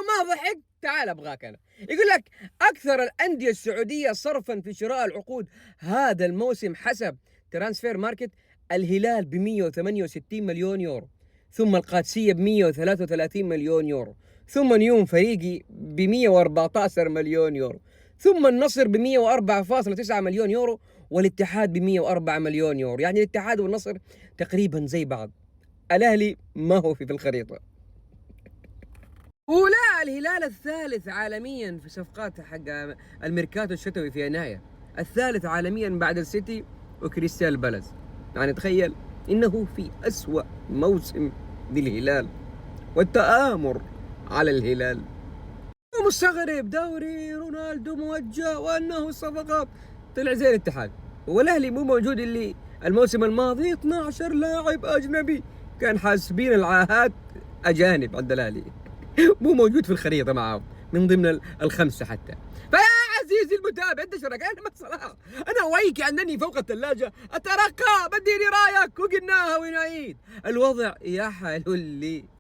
ما ضحك تعال ابغاك انا. يقول لك اكثر الانديه السعوديه صرفا في شراء العقود هذا الموسم حسب ترانسفير ماركت: الهلال ب 168 مليون يورو، ثم القادسيه ب 133 مليون يورو، ثم نيوم فريقي ب 114 مليون يورو، ثم النصر ب 104.9 مليون يورو، والاتحاد ب 104 مليون يورو. يعني الاتحاد والنصر تقريبا زي بعض. الاهلي ما هو في الخريطه. ولا الهلال الثالث عالميا في صفقات حق الميركاتو الشتوي في يناير، الثالث عالميا بعد السيتي وكريستيان بالاس. يعني تخيل انه في أسوأ موسم للهلال والتآمر على الهلال، ومستغرب دوري رونالدو موجه وانه الصفقات طلع زي الاتحاد. والاهلي مو موجود اللي الموسم الماضي 12 لاعب اجنبي كان حاسبين العاهات اجانب عند الاهلي مو موجود في الخريطه معاهم من ضمن الخمسه حتى. فيا عزيزي المتابع، انت شو رايك؟ انا ما صلاح، انا ويك انني فوق الثلاجه اترقى، بديني رايك وقلناها ونعيد الوضع يا حلولي.